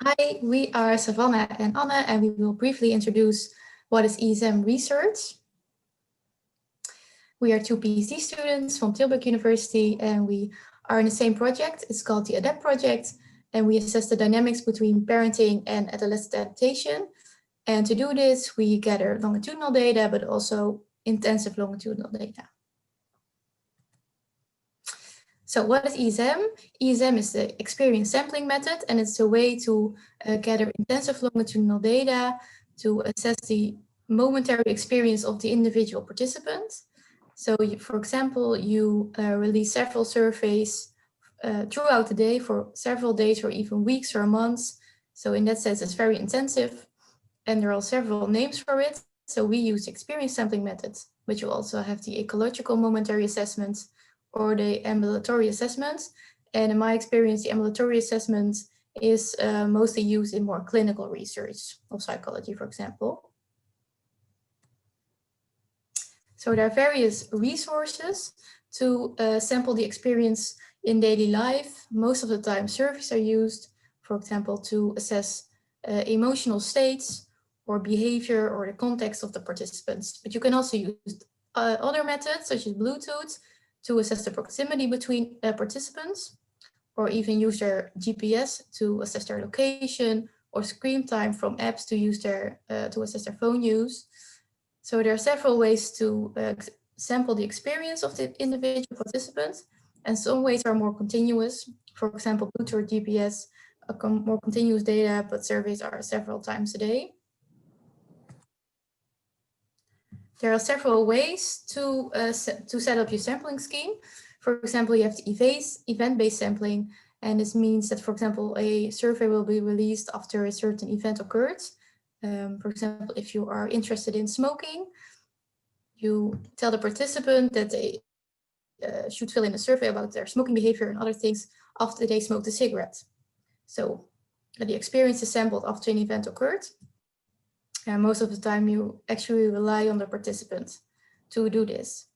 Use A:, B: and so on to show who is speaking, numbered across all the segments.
A: Hi, we are Savannah and Anne, and we will briefly introduce what is ESM research. We are two PhD students from Tilburg University, and we are in the same project. It's called the ADAPT project, and we assess the dynamics between parenting and adolescent adaptation. And to do this, we gather longitudinal data, but also intensive longitudinal data. So what is ESM? ESM is the experience sampling method, and it's a way to gather intensive longitudinal data to assess the momentary experience of the individual participants. So for example, you release several surveys throughout the day for several days or even weeks or months. So in that sense, it's very intensive, and there are several names for it. So we use experience sampling methods, but you also have the ecological momentary assessments or the ambulatory assessments. And in my experience, the ambulatory assessment is mostly used in more clinical research of psychology, for example. So there are various resources to sample the experience in daily life. Most of the time, surveys are used, for example, to assess emotional states or behavior or the context of the participants. But you can also use other methods, such as Bluetooth, to assess the proximity between participants, or even use their GPS to assess their location, or screen time from apps to use to assess their phone use. So there are several ways to sample the experience of the individual participants, and some ways are more continuous. For example, Bluetooth or GPS are more continuous data, but surveys are several times a day. There are several ways to set up your sampling scheme. For example, you have the event-based sampling, and this means that, for example, a survey will be released after a certain event occurred. For example, if you are interested in smoking, you tell the participant that they should fill in a survey about their smoking behavior and other things after they smoked a cigarette. So the experience is sampled after an event occurred. And most of the time you actually rely on the participant to do this.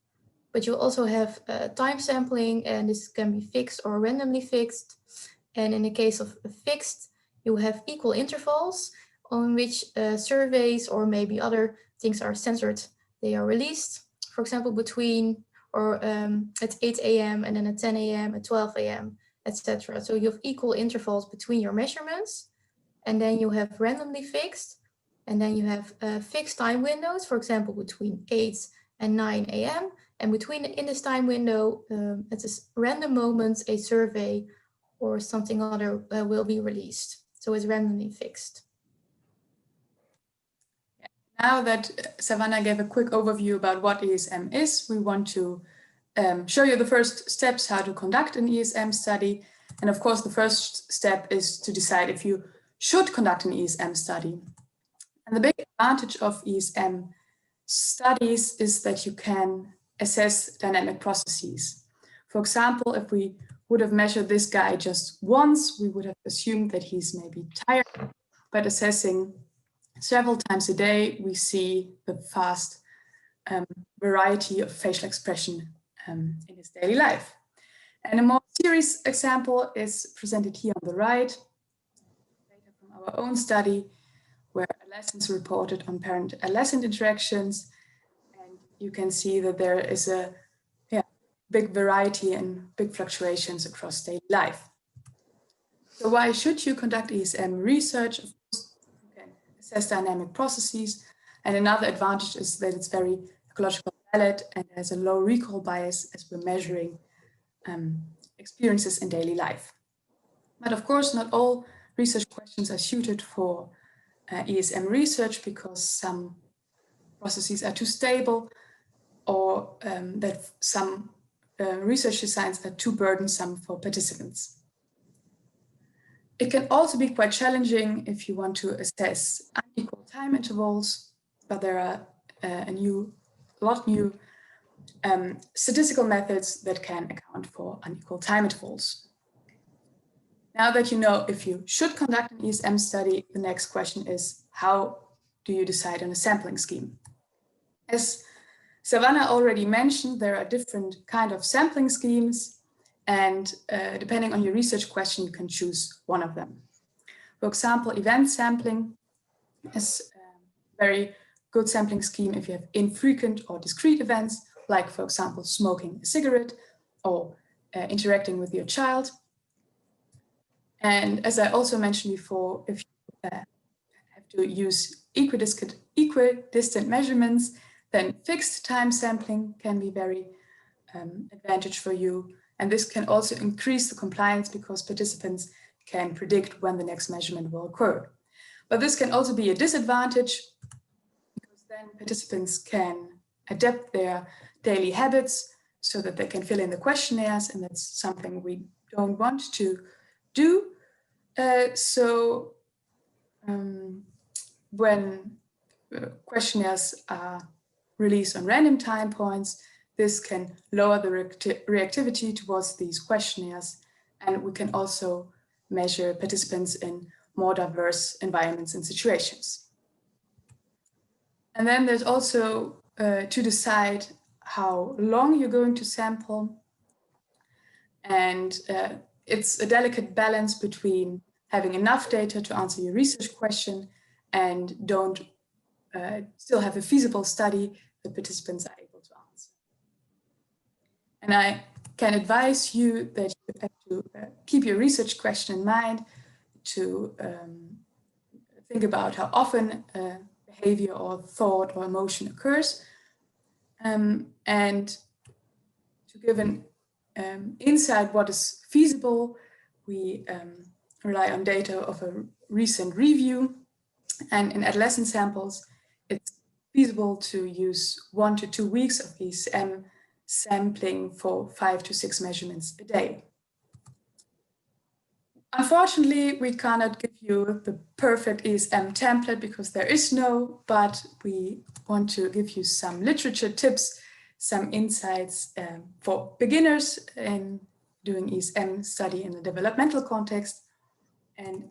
A: But you also have time sampling, and this can be fixed or randomly fixed. And in the case of fixed, you have equal intervals on which surveys or maybe other things are censored. They are released, for example, between or at 8 a.m. and then at 10 a.m., at 12 a.m., etc. So you have equal intervals between your measurements, and then you have randomly fixed. And then you have fixed time windows, for example, between 8 and 9 a.m. And in this time window, at a random moment, a survey or something other will be released. So it's randomly fixed.
B: Now that Savannah gave a quick overview about what ESM is, we want to show you the first steps how to conduct an ESM study. And of course, the first step is to decide if you should conduct an ESM study. And the big advantage of ESM studies is that you can assess dynamic processes. For example, if we would have measured this guy just once, we would have assumed that he's maybe tired. But assessing several times a day, we see the vast variety of facial expression in his daily life. And a more serious example is presented here on the right, data from our own study, where adolescents reported on parent-adolescent interactions. And you can see that there is a big variety and big fluctuations across daily life. So why should you conduct ESM research? Of course, you can assess dynamic processes. And another advantage is that it's very ecologically valid and has a low recall bias as we're measuring experiences in daily life. But of course, not all research questions are suited for ESM research because some processes are too stable, or that some research designs are too burdensome for participants. It can also be quite challenging if you want to assess unequal time intervals, but there are a lot of new statistical methods that can account for unequal time intervals. Now that you know if you should conduct an ESM study, the next question is, how do you decide on a sampling scheme? As Savannah already mentioned, there are different kinds of sampling schemes, and depending on your research question, you can choose one of them. For example, event sampling is a very good sampling scheme if you have infrequent or discrete events, like, for example, smoking a cigarette or interacting with your child. And as I also mentioned before, if you have to use equidistant measurements, then fixed time sampling can be very advantage for you. And this can also increase the compliance because participants can predict when the next measurement will occur. But this can also be a disadvantage because then participants can adapt their daily habits so that they can fill in the questionnaires, and that's something we don't want to do. When questionnaires are released on random time points, this can lower the reactivity towards these questionnaires, and we can also measure participants in more diverse environments and situations. And then there's also to decide how long you're going to sample. And it's a delicate balance between having enough data to answer your research question and don't still have a feasible study that participants are able to answer. And I can advise you that you have to keep your research question in mind, to think about how often behavior or thought or emotion occurs, and to give an insight what is feasible, we rely on data of a recent review. And in adolescent samples, it's feasible to use 1 to 2 weeks of ESM sampling for 5 to 6 measurements a day. Unfortunately, we cannot give you the perfect ESM template because there is no, but we want to give you some literature tips, some insights for beginners in doing ESM study in a developmental context. And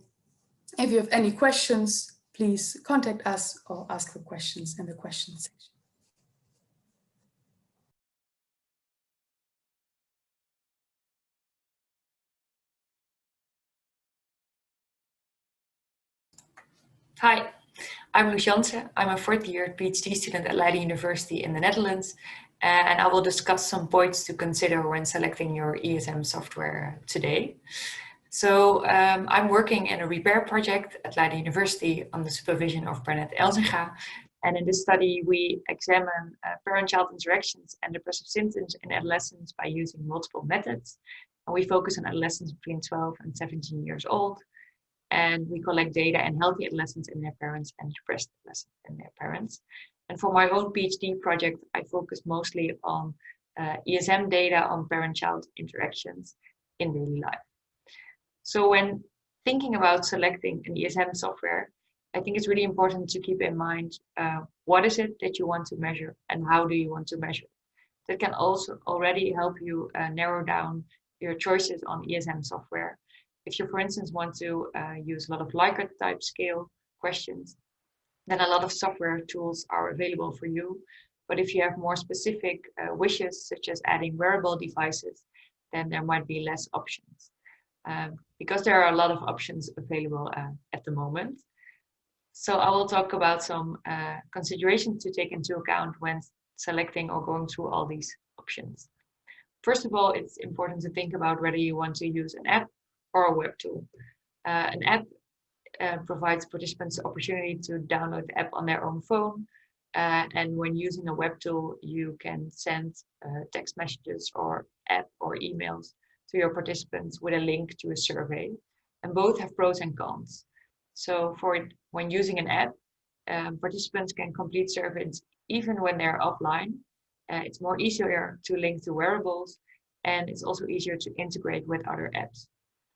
B: if you have any questions, please contact us or ask for questions in the questions section.
C: Hi, I'm Loes Janssen. I'm a fourth-year PhD student at Leiden University in the Netherlands, and I will discuss some points to consider when selecting your ESM software today. So I'm working in a repair project at Leiden University on the supervision of Bernard Elzinga. And in this study, we examine parent-child interactions and depressive symptoms in adolescents by using multiple methods. And we focus on adolescents between 12 and 17 years old. And we collect data in healthy adolescents and their parents and depressed adolescents and their parents. And for my own PhD project, I focus mostly on ESM data on parent-child interactions in daily life. So when thinking about selecting an ESM software, I think it's really important to keep in mind what is it that you want to measure and how do you want to measure it. That can also already help you narrow down your choices on ESM software. If you, for instance, want to use a lot of Likert type scale questions, then a lot of software tools are available for you. But if you have more specific wishes, such as adding wearable devices, then there might be less options. Because there are a lot of options available at the moment. So I will talk about some considerations to take into account when selecting or going through all these options. First of all, it's important to think about whether you want to use an app or a web tool. An app provides participants the opportunity to download the app on their own phone. And when using a web tool, you can send text messages or app or emails to your participants with a link to a survey. And both have pros and cons. So when using an app, participants can complete surveys even when they're offline. It's more easier to link to wearables, and it's also easier to integrate with other apps.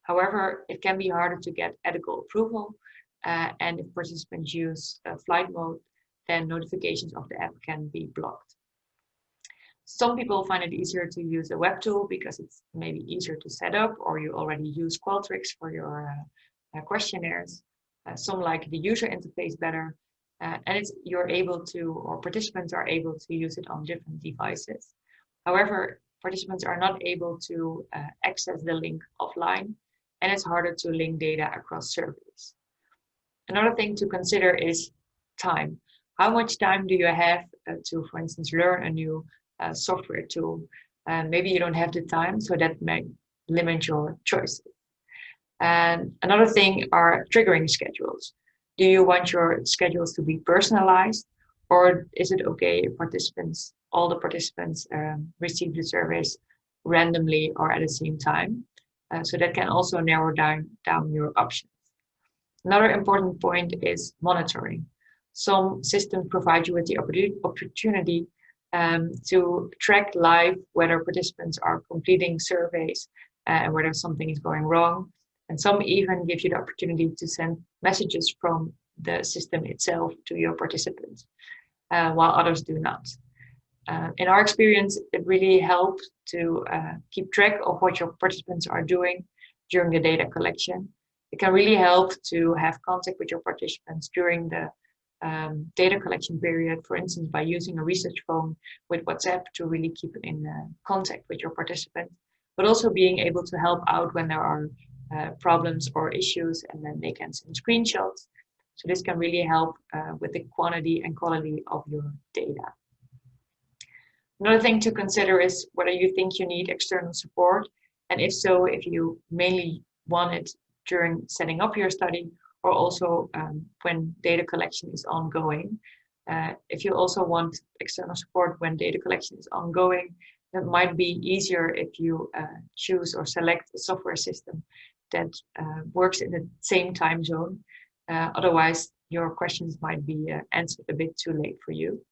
C: However, it can be harder to get ethical approval, and if participants use flight mode, then notifications of the app can be blocked. Some people find it easier to use a web tool because it's maybe easier to set up, or you already use Qualtrics for your questionnaires. Some like the user interface better, and you're able to, or participants are able to use it on different devices. However, participants are not able to access the link offline, and it's harder to link data across surveys. Another thing to consider is time. How much time do you have to, for instance, learn a new software tool? Maybe you don't have the time, so that may limit your choices. And another thing are triggering schedules. Do you want your schedules to be personalized, or is it okay if all the participants receive the surveys randomly or at the same time? So that can also narrow down your options. Another important point is monitoring. Some systems provide you with the opportunity to track live whether participants are completing surveys and whether something is going wrong. And some even give you the opportunity to send messages from the system itself to your participants, while others do not. In our experience, it really helps to keep track of what your participants are doing during the data collection. It can really help to have contact with your participants during the data collection period, for instance, by using a research phone with WhatsApp to really keep in contact with your participants, but also being able to help out when there are problems or issues, and then they can send screenshots. So this can really help with the quantity and quality of your data. Another thing to consider is whether you think you need external support, and if so, if you mainly want it during setting up your study, or also when data collection is ongoing. If you also want external support when data collection is ongoing, that might be easier if you choose or select a software system that works in the same time zone. Otherwise, your questions might be answered a bit too late for you.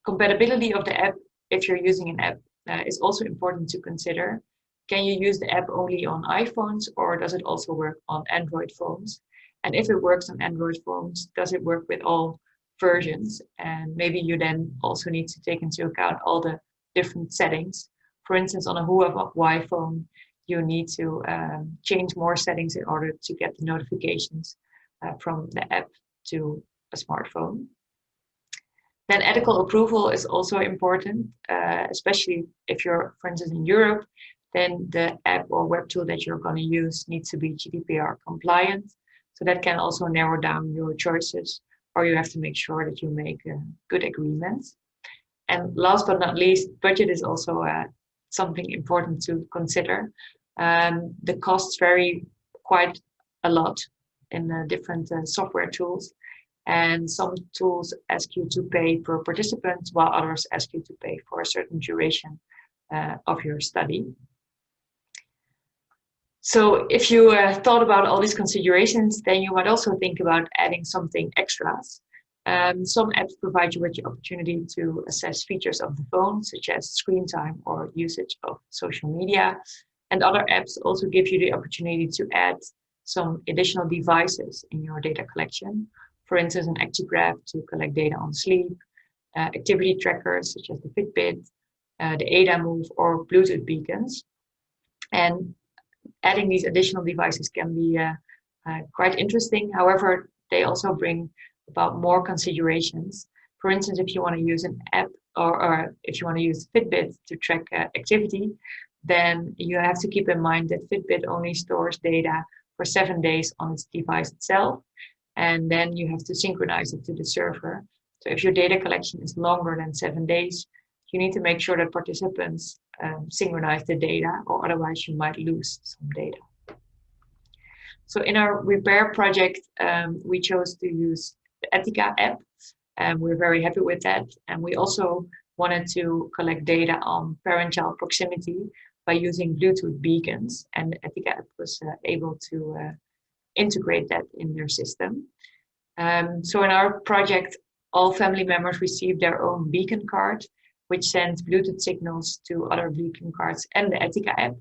C: Compatibility of the app, if you're using an app, is also important to consider. Can you use the app only on iPhones, or does it also work on Android phones? And if it works on Android phones, does it work with all versions? And maybe you then also need to take into account all the different settings. For instance, on a Heuvel phone, you need to change more settings in order to get the notifications from the app to a smartphone. Then ethical approval is also important, especially if you're, for instance, in Europe, then the app or web tool that you're going to use needs to be GDPR compliant. So that can also narrow down your choices, or you have to make sure that you make good agreements. And last but not least, budget is also something important to consider. The costs vary quite a lot in the different software tools. And some tools ask you to pay per participant, while others ask you to pay for a certain duration of your study. So if you thought about all these considerations, then you might also think about adding something extras. Some apps provide you with the opportunity to assess features of the phone, such as screen time or usage of social media. And other apps also give you the opportunity to add some additional devices in your data collection. For instance, an Achterhof to collect data on sleep, activity trackers such as the Fitbit, the ADA Move, or Bluetooth beacons. And adding these additional devices can be quite interesting. However, they also bring about more considerations. For instance, if you want to use an app or if you want to use Fitbit to track activity, then you have to keep in mind that Fitbit only stores data for 7 days on its device itself. And then you have to synchronize it to the server. So if your data collection is longer than 7 days, you need to make sure that participants synchronize the data, or otherwise you might lose some data. So in our repair project, we chose to use the Etika app, and we're very happy with that. And we also wanted to collect data on parent-child proximity by using Bluetooth beacons, and the Etika app was able to integrate that in their system. So in our project, all family members received their own beacon card, which sends Bluetooth signals to other beacon cards and the Etika app.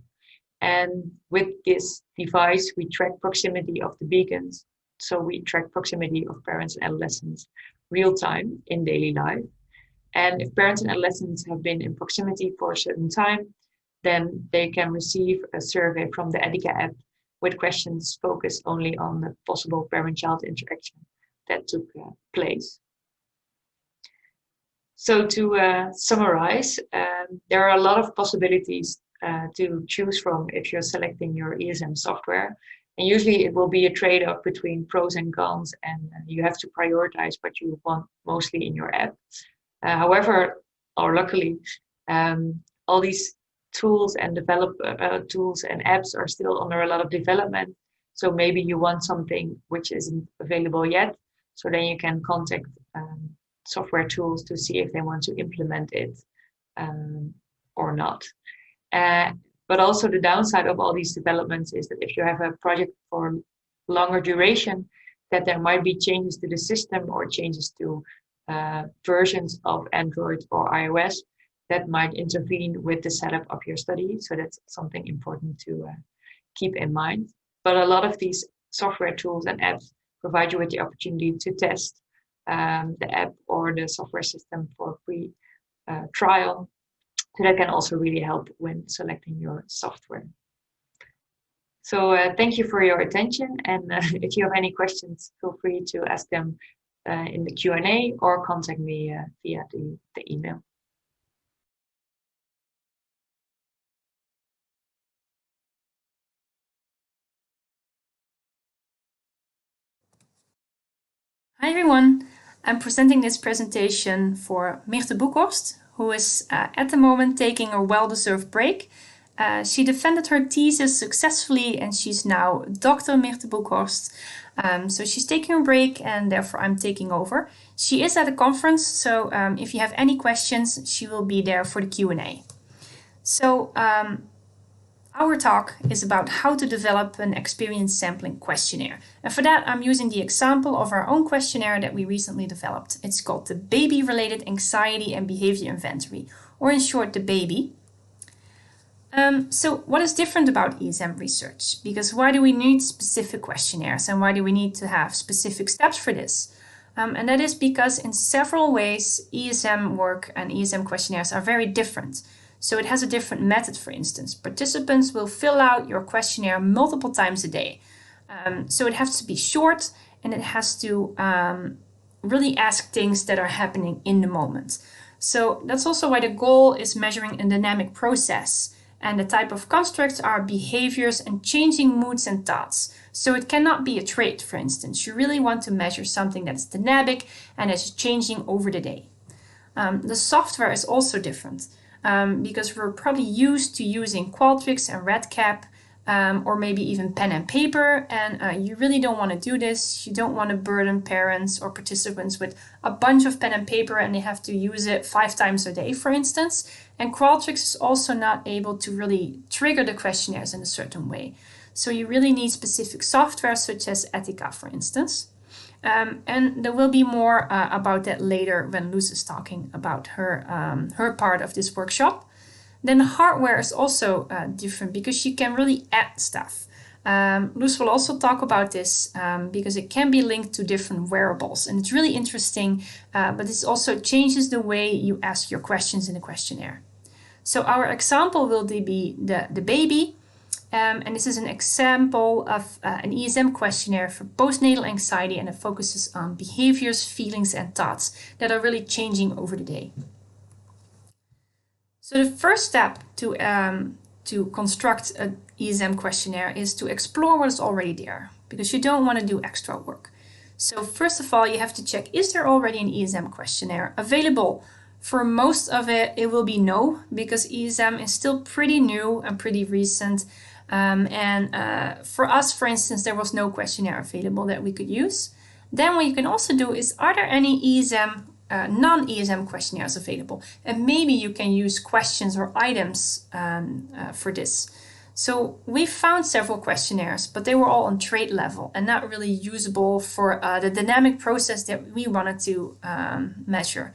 C: And with this device, we track proximity of the beacons. So we track proximity of parents and adolescents real time in daily life. And if parents and adolescents have been in proximity for a certain time, then they can receive a survey from the Etika app with questions focused only on the possible parent-child interaction that took place. So to summarize, there are a lot of possibilities to choose from if you're selecting your ESM software. And usually it will be a trade-off between pros and cons, and you have to prioritize what you want mostly in your app. However, or luckily, all these tools and tools and apps are still under a lot of development. So maybe you want something which isn't available yet. So then you can contact software tools to see if they want to implement it or not. But also the downside of all these developments is that if you have a project for longer duration, that there might be changes to the system or changes to versions of Android or iOS that might intervene with the setup of your study. So that's something important to keep in mind. But a lot of these software tools and apps provide you with the opportunity to test the app or the software system for free trial. So that can also really help when selecting your software. So thank you for your attention. And if you have any questions, feel free to ask them in the Q&A or contact me via the email.
D: Hi everyone, I'm presenting this presentation for Mirte Boekhorst, who is at the moment taking a well-deserved break. She defended her thesis successfully and she's now Dr. Mirte Boekhorst. So she's taking a break and therefore I'm taking over. She is at a conference, so if you have any questions, she will be there for the Q&A. So our talk is about how to develop an experience sampling questionnaire. And for that, I'm using the example of our own questionnaire that we recently developed. It's called the BABI-related Anxiety and Behavior Inventory, or in short, the BABI. So what is different about ESM research? Because why do we need specific questionnaires and why do we need to have specific steps for this? And that is because in several ways, ESM work and ESM questionnaires are very different. So it has a different method, for instance. Participants will fill out your questionnaire multiple times a day. So it has to be short and it has to really ask things that are happening in the moment. So that's also why the goal is measuring a dynamic process. And the type of constructs are behaviors and changing moods and thoughts. So it cannot be a trait, for instance. You really want to measure something that's dynamic and is changing over the day. The software is also different. Because we're probably used to using Qualtrics and Redcap or maybe even pen and paper, and you really don't want to do this. You don't want to burden parents or participants with a bunch of pen and paper and they have to use it 5 times a day, for instance. And Qualtrics is also not able to really trigger the questionnaires in a certain way. So you really need specific software such as Etica, for instance. And there will be more about that later when Loes is talking about her part of this workshop. Then the hardware is also different because she can really add stuff. Loes will also talk about this because it can be linked to different wearables. And it's really interesting, but this also changes the way you ask your questions in the questionnaire. So our example will be the BABI. And this is an example of an ESM questionnaire for postnatal anxiety, and it focuses on behaviors, feelings, and thoughts that are really changing over the day. So the first step to construct an ESM questionnaire is to explore what is already there, because you don't want to do extra work. So first of all, you have to check, is there already an ESM questionnaire available? For most of it, it will be no, because ESM is still pretty new and pretty recent. For us, for instance, there was no questionnaire available that we could use. Then what you can also do is, are there any ESM, non-ESM questionnaires available? And maybe you can use questions or items for this. So we found several questionnaires, but they were all on trait level and not really usable for the dynamic process that we wanted to measure.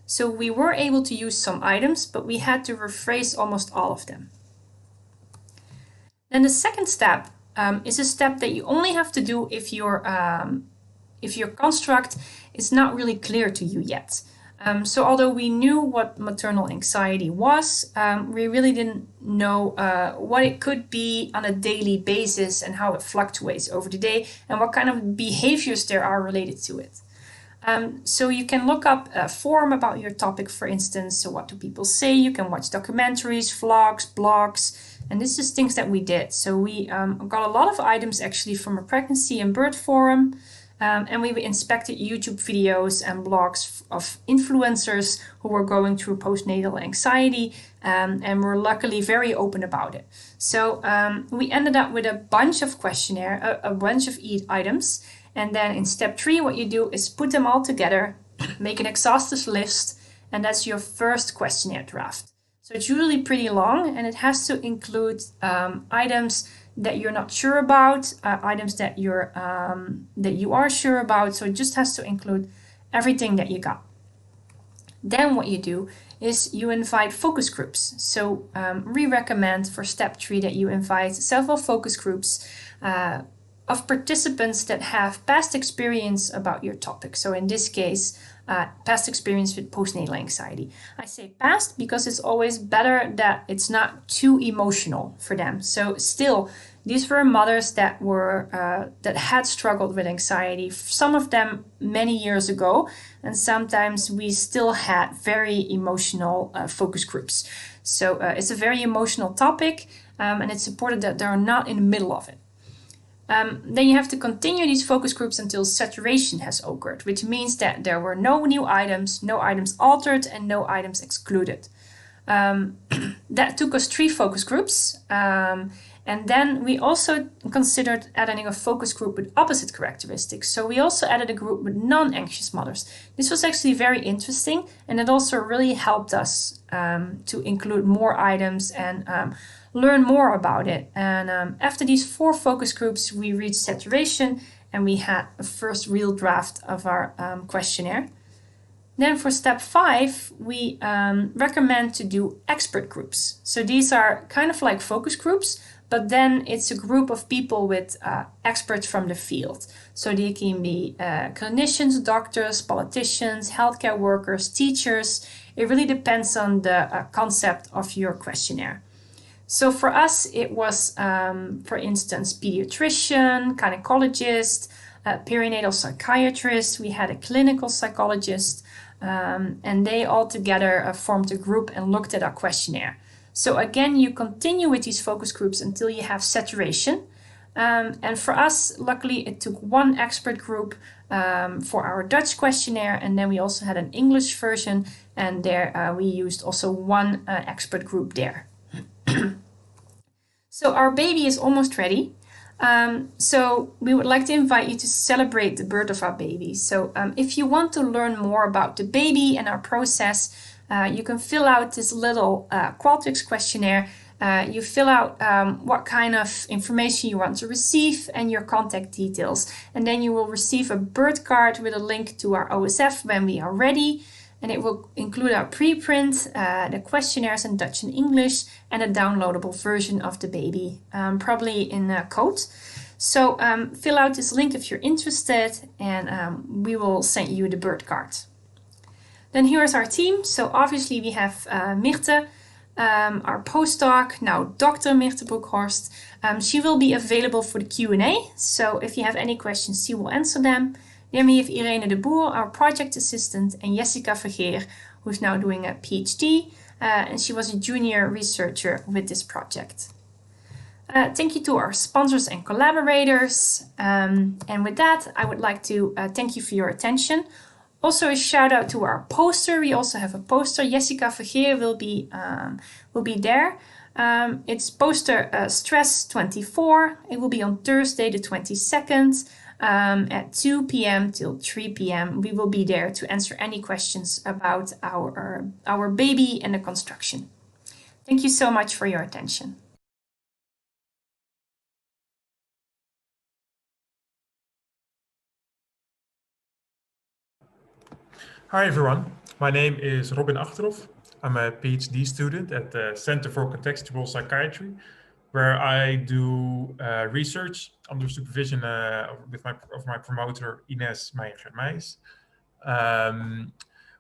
D: So we were able to use some items, but we had to rephrase almost all of them. Then the second step is a step that you only have to do if your construct is not really clear to you yet. So although we knew what maternal anxiety was, we really didn't know what it could be on a daily basis and how it fluctuates over the day and what kind of behaviors there are related to it. So you can look up a forum about your topic, for instance. So what do people say? You can watch documentaries, vlogs, blogs, and this is things that we did. So we got a lot of items actually from a pregnancy and birth forum. And we inspected YouTube videos and blogs of influencers who were going through postnatal anxiety and were luckily very open about it. So we ended up with a bunch of questionnaire, a bunch of items. And then in step 3, what you do is put them all together, make an exhaustive list, and that's your first questionnaire draft. So it's usually pretty long, and it has to include items that you're not sure about, items that you are sure about. So it just has to include everything that you got. Then what you do is you invite focus groups. So we recommend for step 3 that you invite several focus groups of participants that have past experience about your topic. So in this case, past experience with postnatal anxiety. I say past because it's always better that it's not too emotional for them. So still, these were mothers that had struggled with anxiety, some of them many years ago, and sometimes we still had very emotional focus groups. So it's a very emotional topic, and it's important that they're not in the middle of it. Then you have to continue these focus groups until saturation has occurred, which means that there were no new items, no items altered, and no items excluded. That took us 3 focus groups. And then we also considered adding a focus group with opposite characteristics. So we also added a group with non-anxious mothers. This was actually very interesting, and it also really helped us to include more items and learn more about it. And after these 4 focus groups, we reached saturation, and we had a first real draft of our questionnaire. Then for step 5, we recommend to do expert groups. So these are kind of like focus groups, but then it's a group of people with experts from the field. So they can be clinicians, doctors, politicians, healthcare workers, teachers. It really depends on the concept of your questionnaire. So for us, it was, for instance, pediatrician, gynecologist, perinatal psychiatrist. We had a clinical psychologist, and they all together formed a group and looked at our questionnaire. So again, you continue with these focus groups until you have saturation. And for us, luckily, it took 1 expert group for our Dutch questionnaire, and then we also had an English version, and there we used also 1 expert group there. So our baby is almost ready. So we would like to invite you to celebrate the birth of our baby. So if you want to learn more about the baby and our process, you can fill out this little Qualtrics questionnaire. You fill out what kind of information you want to receive and your contact details. And then you will receive a birth card with a link to our OSF when we are ready. And it will include our preprint, the questionnaires in Dutch and English, and a downloadable version of the baby, probably in code. So fill out this link if you're interested, and we will send you the birth card. Then here's our team. So obviously we have Mirte, our postdoc, now Dr. Mirte Broekhorst. She will be available for the Q&A. So if you have any questions, she will answer them. Then we have Irene de Boer, our project assistant, and Jessica Vergeer, who's now doing a PhD, and she was a junior researcher with this project. Thank you to our sponsors and collaborators. And with that, I would like to thank you for your attention. Also a shout out to our poster. We also have a poster. Jessica Vergeer will be there. It's poster Stress 24. It will be on Thursday the 22nd. At 2 p.m. till 3 p.m. We will be there to answer any questions about our baby and the construction. Thank you so much for your attention.
E: Hi everyone, my name is Robin Achterhof. I'm a PhD student at the Center for Contextual Psychiatry, where I do research under supervision of my promoter Ines Meijer-Meijs.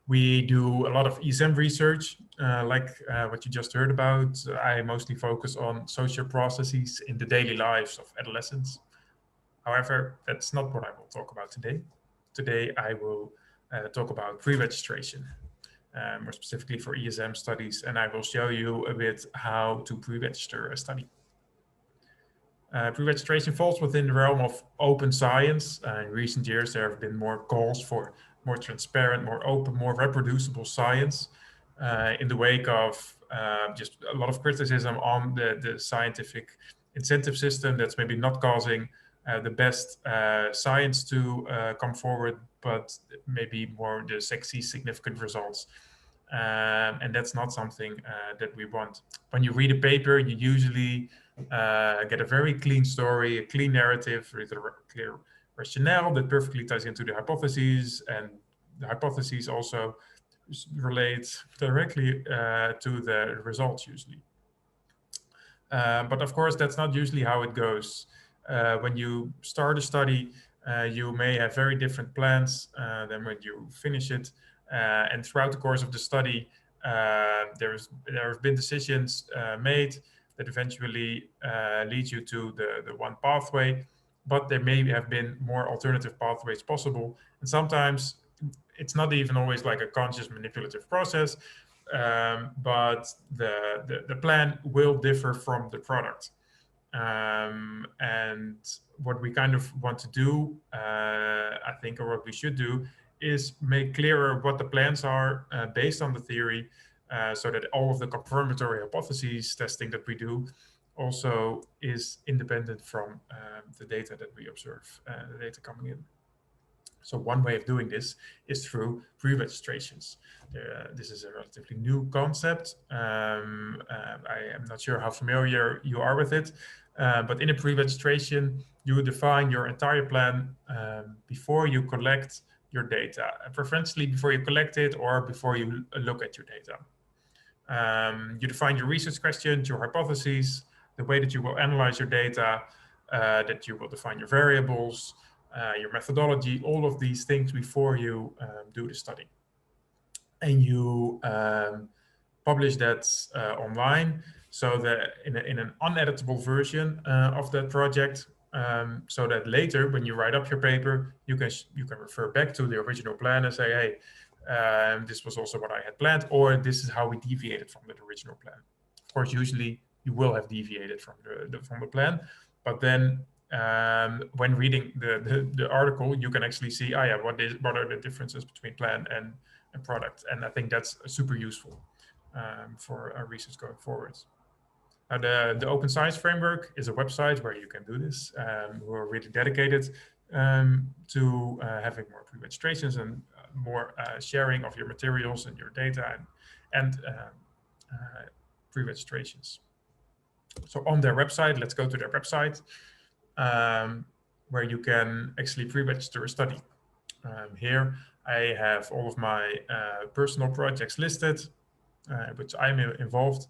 E: We do a lot of ESM research, like what you just heard about. I mostly focus on social processes in the daily lives of adolescents. However, that's not what I will talk about today. Today I will talk about pre-registration, more specifically for ESM studies, and I will show you a bit how to pre-register a study. Pre-registration falls within the realm of open science. In recent years, there have been more calls for more transparent, more open, more reproducible science in the wake of just a lot of criticism on the scientific incentive system that's maybe not causing the best science to come forward, but maybe more the sexy, significant results. And that's not something that we want. When you read a paper, you usually get a very clean story, a clean narrative with a clear rationale that perfectly ties into the hypotheses, and the hypotheses also relate directly to the results usually. But of course, that's not usually how it goes. When you start a study, you may have very different plans than when you finish it. And throughout the course of the study, there have been decisions made that eventually lead you to the one pathway, but there may have been more alternative pathways possible. And sometimes it's not even always like a conscious manipulative process, but the plan will differ from the product. And what we kind of want to do, I think, or what we should do, is make clearer what the plans are based on the theory, so that all of the confirmatory hypotheses testing that we do also is independent from the data that we observe, the data coming in. So one way of doing this is through pre-registrations. This is a relatively new concept. I am not sure how familiar you are with it, but in a pre-registration, you define your entire plan before you collect your data, preferentially before you collect it or before you look at your data. You define your research questions, your hypotheses, the way that you will analyze your data, that you will define your variables, your methodology, all of these things before you do the study. And you publish that online, so that in an uneditable version of that project, so that later when you write up your paper, you can refer back to the original plan and say, hey, this was also what I had planned, or this is how we deviated from the original plan. Of course, usually you will have deviated from the plan, but then when reading the article, you can actually see, what are the differences between plan and product, and I think that's super useful for our research going forward. Now, the Open Science Framework is a website where you can do this. We're really dedicated to having more pre-registrations and more sharing of your materials and your data and pre-registrations. So on their website, let's go to their website, where you can actually pre-register a study. Here I have all of my personal projects listed, which I'm involved.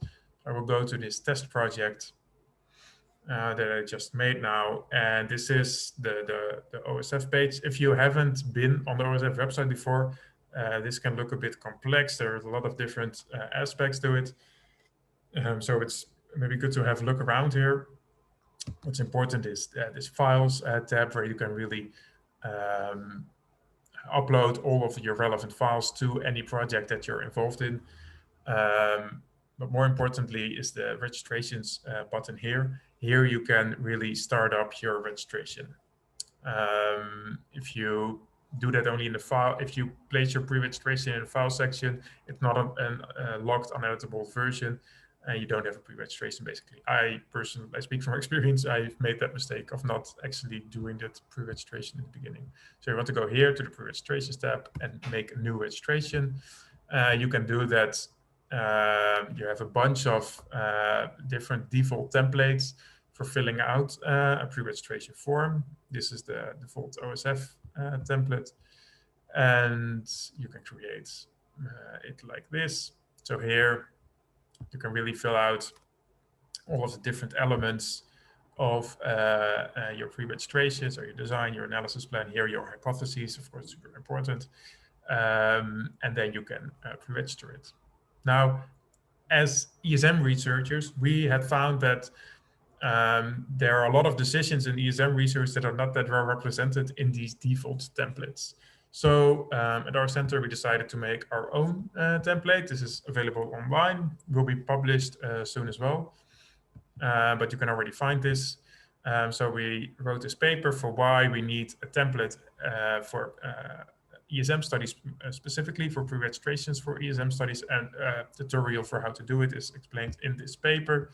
E: I will go to this test project that I just made now, and this is the OSF page. If you haven't been on the OSF website before, this can look a bit complex. There's a lot of different aspects to it, so it's maybe good to have a look around here. What's important is this files tab, where you can really upload all of your relevant files to any project that you're involved in. But more importantly is the registrations button here. Here you can really start up your registration. If you do that only in the file, if you place your pre-registration in the file section, it's not a locked, uneditable version, and you don't have a pre-registration, basically. I speak from experience, I've made that mistake of not actually doing that pre-registration in the beginning. So you want to go here to the pre-registrations tab and make a new registration. You can do that. You have a bunch of different default templates for filling out a pre-registration form. This is the default OSF template, and you can create it like this. So here you can really fill out all of the different elements of your pre-registrations, or your design, your analysis plan. Here your hypotheses, of course, super important, and then you can pre-register it. Now, as ESM researchers, we had found that there are a lot of decisions in ESM research that are not that well represented in these default templates. So at our center, we decided to make our own template. This is available online, will be published soon as well, but you can already find this. So we wrote this paper for why we need a template for ESM studies, specifically for pre-registrations for ESM studies, and a tutorial for how to do it is explained in this paper.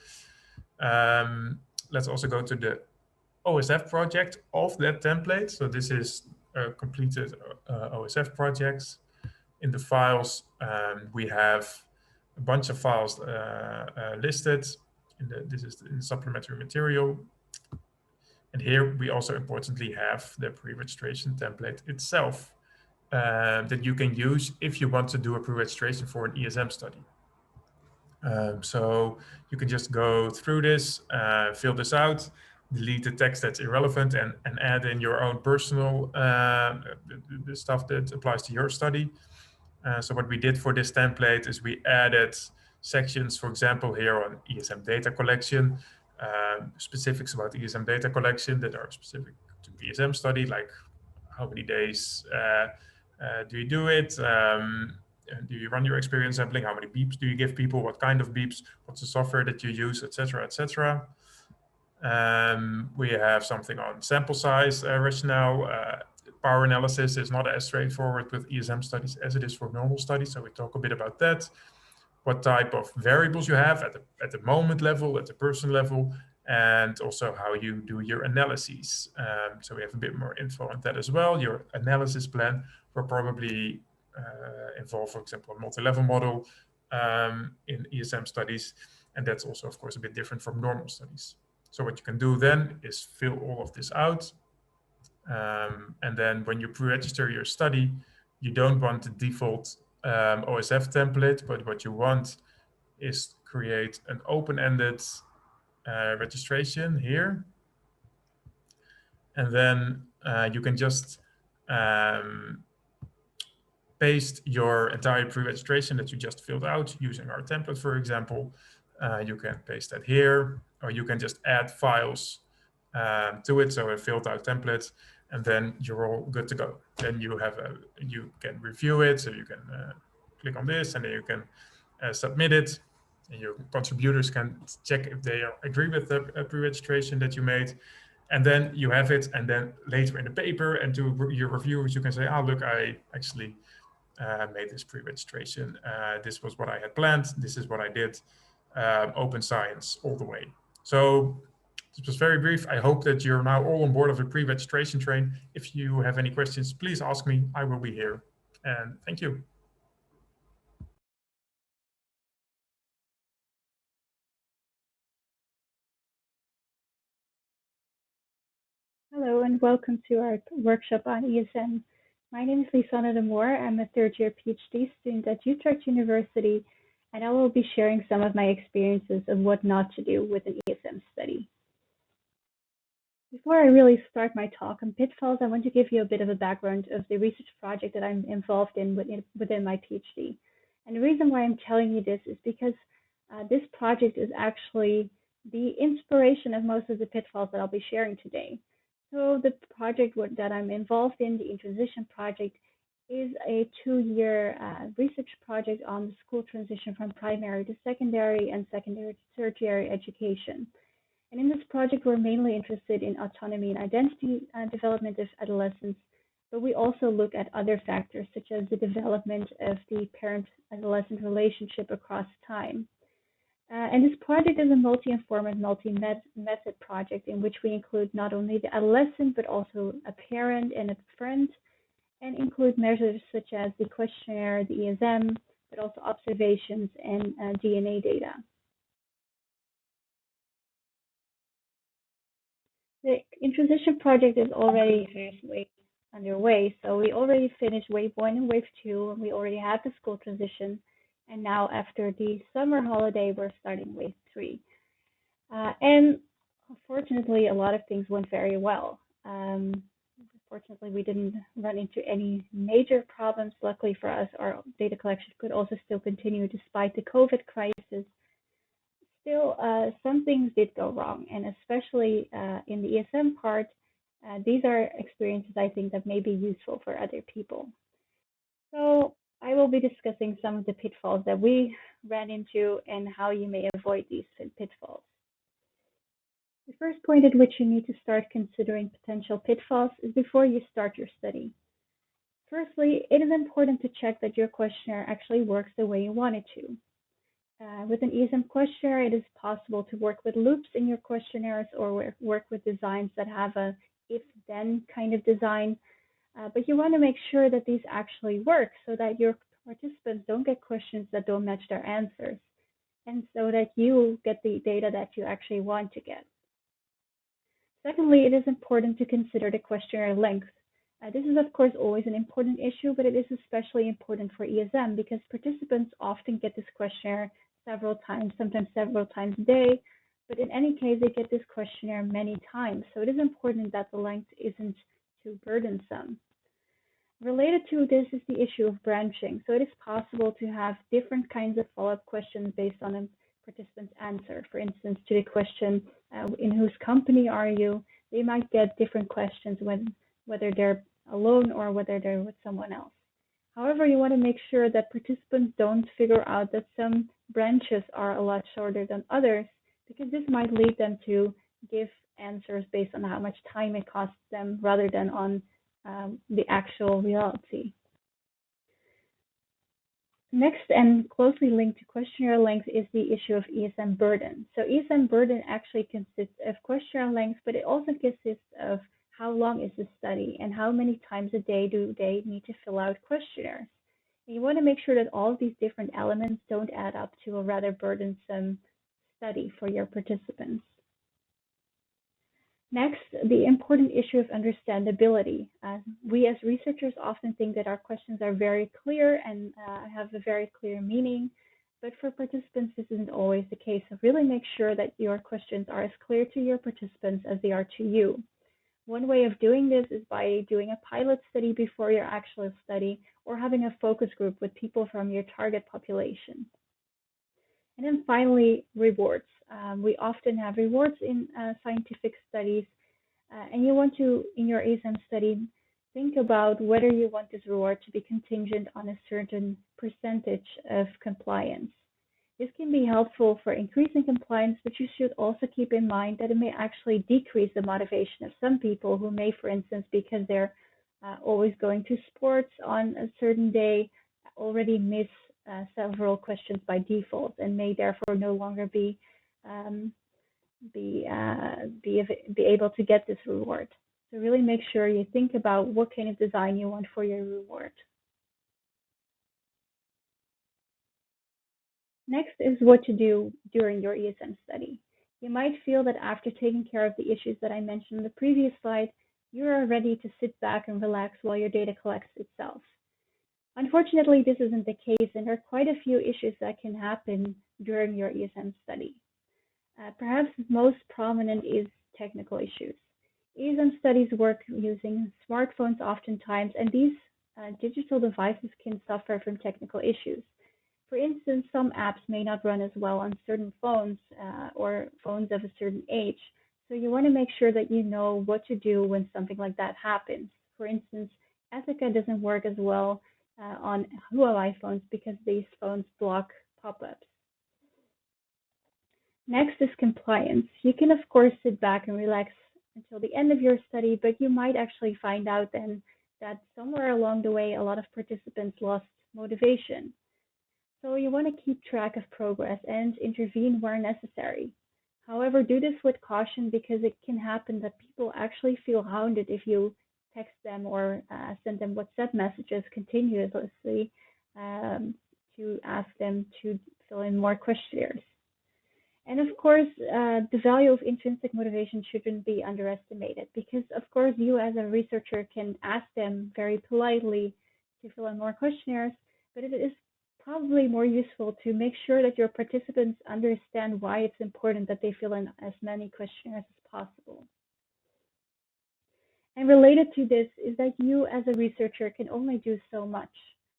E: Let's also go to the OSF project of that template. So this is completed OSF projects. In the files, we have a bunch of files listed. This is in the supplementary material. And here we also importantly have the pre-registration template itself that you can use if you want to do a pre-registration for an ESM study. So you can just go through this, fill this out, delete the text that's irrelevant, and add in your own personal the stuff that applies to your study. So what we did for this template is we added sections, for example, here on ESM data collection, specifics about ESM data collection that are specific to the ESM study, like how many days do you do it? Do you run your experience sampling? How many beeps do you give people? What kind of beeps? What's the software that you use, etc., etc. We have something on sample size rationale. Power analysis is not as straightforward with ESM studies as it is for normal studies, so we talk a bit about that. What type of variables you have at the moment level, at the person level, and also how you do your analyses. So we have a bit more info on that as well. Your analysis plan will probably involve, for example, a multi-level model in ESM studies, and that's also, of course, a bit different from normal studies. So what you can do then is fill all of this out. And then when you pre-register your study, you don't want the default OSF template, but what you want is create an open-ended registration here. And then you can just paste your entire pre-registration that you just filled out using our template, for example. You can paste that here, or you can just add files to it, so a filled out template, and then you're all good to go. Then you have you can review it, so you can click on this, and then you can submit it, and your contributors can check if they agree with the pre-registration that you made, and then you have it. And then later in the paper and to your reviewers, you can say, "Oh, look, I actually made this pre-registration. This was what I had planned. This is what I did. Open science all the way." So this was very brief. I hope that you're now all on board of the pre-registration train. If you have any questions, please ask me. I will be here. And thank you.
F: Hello and welcome to our workshop on ESM. My name is Savannah. I'm a third-year PhD student at Utrecht University, and I will be sharing some of my experiences of what not to do with an ESM study. Before I really start my talk on pitfalls, I want to give you a bit of a background of the research project that I'm involved in within my PhD. And the reason why I'm telling you this is because this project is actually the inspiration of most of the pitfalls that I'll be sharing today. So the project that I'm involved in, the Transition Project, is a 2-year research project on the school transition from primary to secondary and secondary to tertiary education. And in this project, we're mainly interested in autonomy and identity development of adolescents, but we also look at other factors such as the development of the parent-adolescent relationship across time. And this project is a multi-informant, multi-method project in which we include not only the adolescent, but also a parent and a friend, and include measures such as the questionnaire, the ESM, but also observations and DNA data. The Transition Project is already halfway underway, so we already finished wave 1 and wave 2, and we already had the school transition. And now after the summer holiday, we're starting wave 3. And fortunately, a lot of things went very well. Fortunately, we didn't run into any major problems. Luckily for us, our data collection could also still continue despite the COVID crisis. Still, some things did go wrong, and especially in the ESM part, These are experiences I think that may be useful for other people. So I will be discussing some of the pitfalls that we ran into and how you may avoid these pitfalls. The first point at which you need to start considering potential pitfalls is before you start your study. Firstly, it is important to check that your questionnaire actually works the way you want it to. With an ESM questionnaire, it is possible to work with loops in your questionnaires or work with designs that have a if-then kind of design. But you want to make sure that these actually work so that your participants don't get questions that don't match their answers, and so that you get the data that you actually want to get. Secondly, it is important to consider the questionnaire length. This is, of course, always an important issue, but it is especially important for ESM because participants often get this questionnaire several times, sometimes several times a day. But in any case, they get this questionnaire many times. So it is important that the length isn't too burdensome. Related to this is the issue of branching. So it is possible to have different kinds of follow-up questions based on a participant's answer. For instance, to the question, in whose company are you? They might get different questions whether they're alone or whether they're with someone else. However, you want to make sure that participants don't figure out that some branches are a lot shorter than others, because this might lead them to give answers based on how much time it costs them rather than on the actual reality. Next, and closely linked to questionnaire length, is the issue of ESM burden. So ESM burden actually consists of questionnaire length, but it also consists of how long is the study and how many times a day do they need to fill out questionnaires. And you want to make sure that all of these different elements don't add up to a rather burdensome study for your participants. Next, the important issue of understandability. We as researchers often think that our questions are very clear and have a very clear meaning, but for participants, this isn't always the case. So really make sure that your questions are as clear to your participants as they are to you. One way of doing this is by doing a pilot study before your actual study, or having a focus group with people from your target population. And then finally, rewards. We often have rewards in scientific studies, and you want to, in your ESM study, think about whether you want this reward to be contingent on a certain percentage of compliance. This can be helpful for increasing compliance, but you should also keep in mind that it may actually decrease the motivation of some people who may, for instance, because they're always going to sports on a certain day, already miss several questions by default and may therefore no longer be able to get this reward. So really make sure you think about what kind of design you want for your reward. Next is what to do during your ESM study. You might feel that after taking care of the issues that I mentioned in the previous slide, you are ready to sit back and relax while your data collects itself. Unfortunately, this isn't the case, and there are quite a few issues that can happen during your ESM study. Perhaps most prominent is technical issues. ESM studies work using smartphones oftentimes, and these digital devices can suffer from technical issues. For instance, some apps may not run as well on certain phones or phones of a certain age. So you want to make sure that you know what to do when something like that happens. For instance, Ethica doesn't work as well on Huawei phones because these phones block pop-ups. Next is compliance. You can, of course, sit back and relax until the end of your study, but you might actually find out then that somewhere along the way, a lot of participants lost motivation. So you want to keep track of progress and intervene where necessary. However, do this with caution because it can happen that people actually feel hounded if you text them or send them WhatsApp messages continuously to ask them to fill in more questionnaires. And of course, the value of intrinsic motivation shouldn't be underestimated because, of course, you as a researcher can ask them very politely to fill in more questionnaires, but it is probably more useful to make sure that your participants understand why it's important that they fill in as many questionnaires as possible. And related to this is that you as a researcher can only do so much.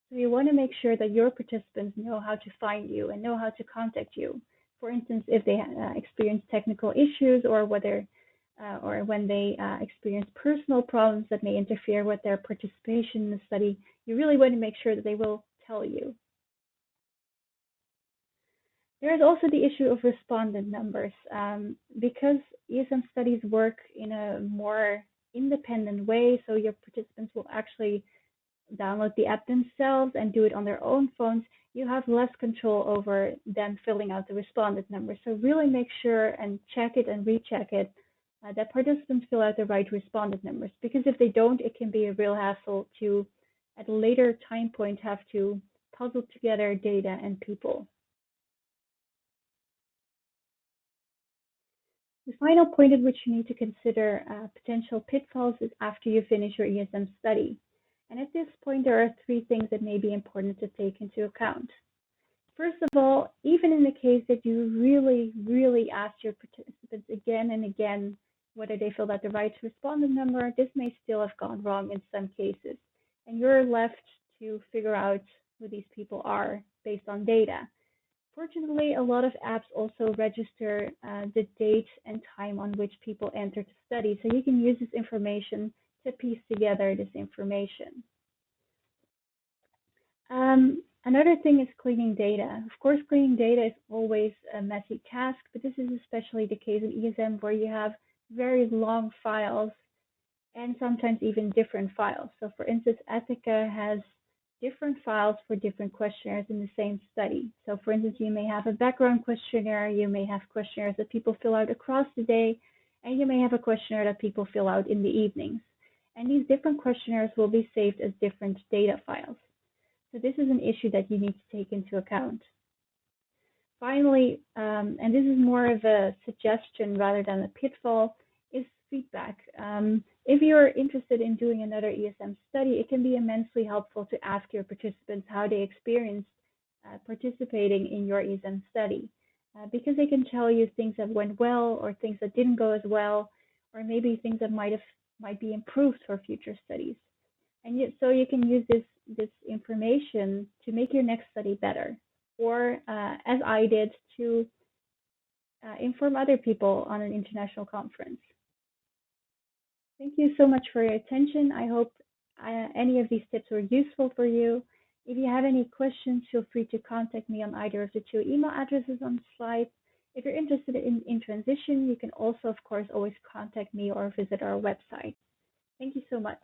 F: So you want to make sure that your participants know how to find you and know how to contact you. For instance, if they experience technical issues or whether or when they experience personal problems that may interfere with their participation in the study, you really want to make sure that they will tell you. There is also the issue of respondent numbers. Because ESM studies work in a more independent way, so your participants will actually download the app themselves and do it on their own phones, you have less control over them filling out the respondent numbers. So really make sure and check it and recheck it that participants fill out the right respondent numbers, because if they don't, it can be a real hassle to, at a later time point, have to puzzle together data and people. The final point at which you need to consider potential pitfalls is after you finish your ESM study. And at this point, there are 3 things that may be important to take into account. First of all, even in the case that you really ask your participants again and again whether they filled out the right respondent number, this may still have gone wrong in some cases. And you're left to figure out who these people are based on data. Fortunately, a lot of apps also register the date and time on which people entered the study, so you can use this information to piece together this information. Another thing is cleaning data. Of course, cleaning data is always a messy task, but this is especially the case in ESM, where you have very long files and sometimes even different files. So for instance, Ethica has different files for different questionnaires in the same study. So for instance, you may have a background questionnaire, you may have questionnaires that people fill out across the day, and you may have a questionnaire that people fill out in the evenings. And these different questionnaires will be saved as different data files. So this is an issue that you need to take into account. Finally, and this is more of a suggestion rather than a pitfall, is feedback. If you're interested in doing another ESM study, it can be immensely helpful to ask your participants how they experienced participating in your ESM study, because they can tell you things that went well or things that didn't go as well, or maybe things that might be improved for future studies. And so you can use this information to make your next study better, or as I did, to inform other people on an international conference. Thank you so much for your attention. I hope any of these tips were useful for you. If you have any questions, feel free to contact me on either of the 2 email addresses on the slide. If you're interested in transition, you can also, of course, always contact me or visit our website. Thank you so much.